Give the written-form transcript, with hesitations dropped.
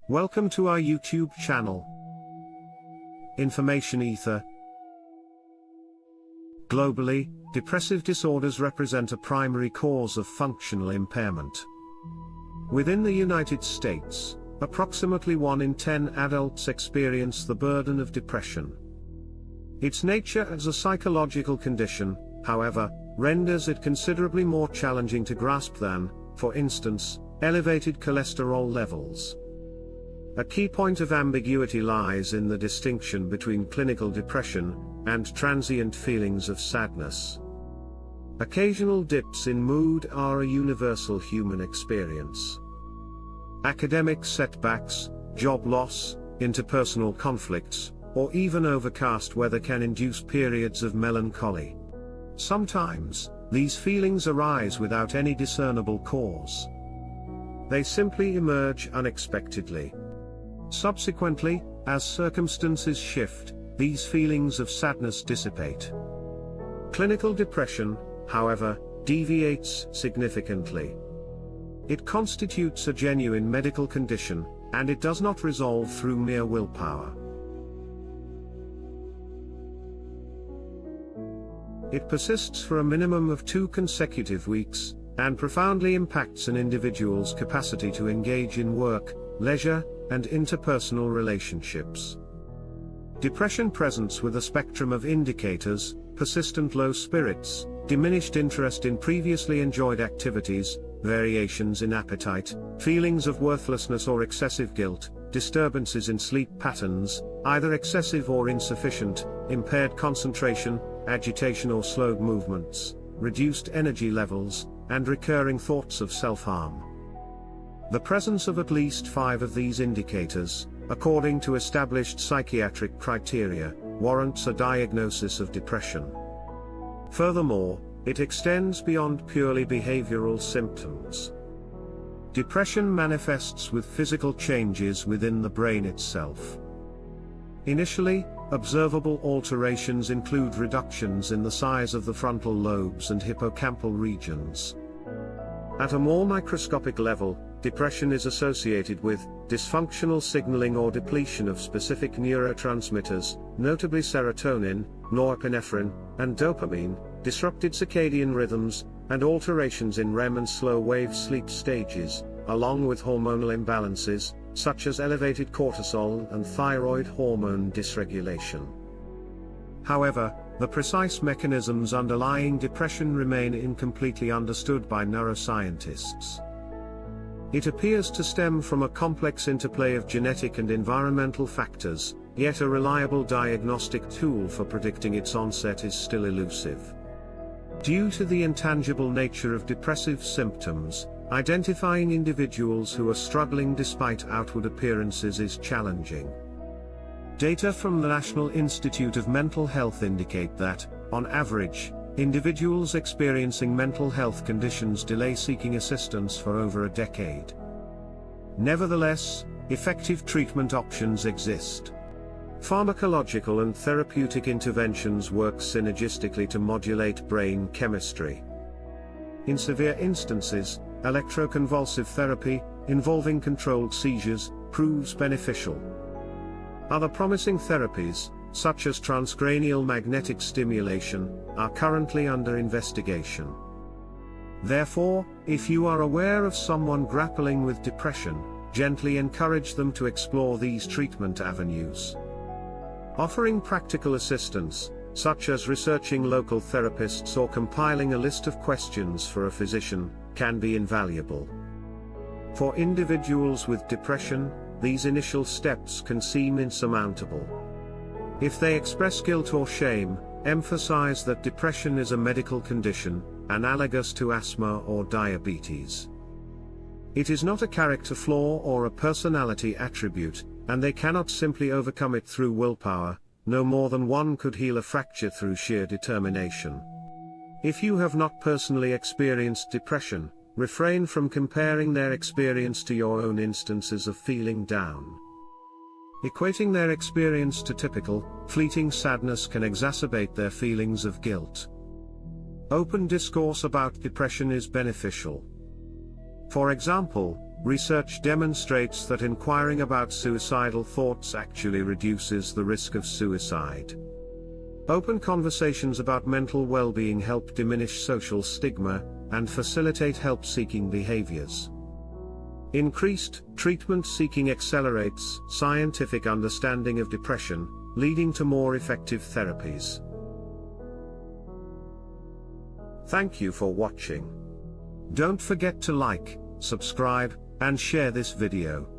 Welcome to our YouTube channel. Information Ether. Globally, depressive disorders represent a primary cause of functional impairment. Within the United States, approximately 1 in 10 adults experience the burden of depression. Its nature as a psychological condition, however, renders it considerably more challenging to grasp than, for instance, elevated cholesterol levels. A key point of ambiguity lies in the distinction between clinical depression and transient feelings of sadness. Occasional dips in mood are a universal human experience. Academic setbacks, job loss, interpersonal conflicts, or even overcast weather can induce periods of melancholy. Sometimes, these feelings arise without any discernible cause. They simply emerge unexpectedly. Subsequently, as circumstances shift, these feelings of sadness dissipate. Clinical depression, however, deviates significantly. It constitutes a genuine medical condition, and it does not resolve through mere willpower. It persists for a minimum of 2 consecutive weeks, and profoundly impacts an individual's capacity to engage in work, leisure, and interpersonal relationships. Depression presents with a spectrum of indicators: persistent low spirits, diminished interest in previously enjoyed activities, variations in appetite, feelings of worthlessness or excessive guilt, disturbances in sleep patterns, either excessive or insufficient, impaired concentration, agitation or slowed movements, reduced energy levels, and recurring thoughts of self-harm. The presence of at least 5 of these indicators, according to established psychiatric criteria, warrants a diagnosis of depression. Furthermore, it extends beyond purely behavioral symptoms. Depression manifests with physical changes within the brain itself. Initially, observable alterations include reductions in the size of the frontal lobes and hippocampal regions. At a more microscopic level, depression is associated with dysfunctional signaling or depletion of specific neurotransmitters, notably serotonin, norepinephrine, and dopamine, disrupted circadian rhythms, and alterations in REM and slow-wave sleep stages, along with hormonal imbalances, such as elevated cortisol and thyroid hormone dysregulation. However, the precise mechanisms underlying depression remain incompletely understood by neuroscientists. It appears to stem from a complex interplay of genetic and environmental factors, yet a reliable diagnostic tool for predicting its onset is still elusive. Due to the intangible nature of depressive symptoms, identifying individuals who are struggling despite outward appearances is challenging. Data from the National Institute of Mental Health indicate that, on average, individuals experiencing mental health conditions delay seeking assistance for over a decade. Nevertheless, effective treatment options exist. Pharmacological and therapeutic interventions work synergistically to modulate brain chemistry. In severe instances, electroconvulsive therapy, involving controlled seizures, proves beneficial. Other promising therapies, such as transcranial magnetic stimulation, are currently under investigation. Therefore, if you are aware of someone grappling with depression, gently encourage them to explore these treatment avenues. Offering practical assistance, such as researching local therapists or compiling a list of questions for a physician, can be invaluable. For individuals with depression, these initial steps can seem insurmountable. If they express guilt or shame, emphasize that depression is a medical condition, analogous to asthma or diabetes. It is not a character flaw or a personality attribute, and they cannot simply overcome it through willpower, no more than one could heal a fracture through sheer determination. If you have not personally experienced depression, refrain from comparing their experience to your own instances of feeling down. Equating their experience to typical, fleeting sadness can exacerbate their feelings of guilt. Open discourse about depression is beneficial. For example, Research demonstrates that inquiring about suicidal thoughts actually reduces the risk of suicide. Open conversations about mental well-being help diminish social stigma and facilitate help-seeking behaviors. Increased treatment-seeking accelerates scientific understanding of depression, leading to more effective therapies. Thank you for watching. Don't forget to like, subscribe, and share this video.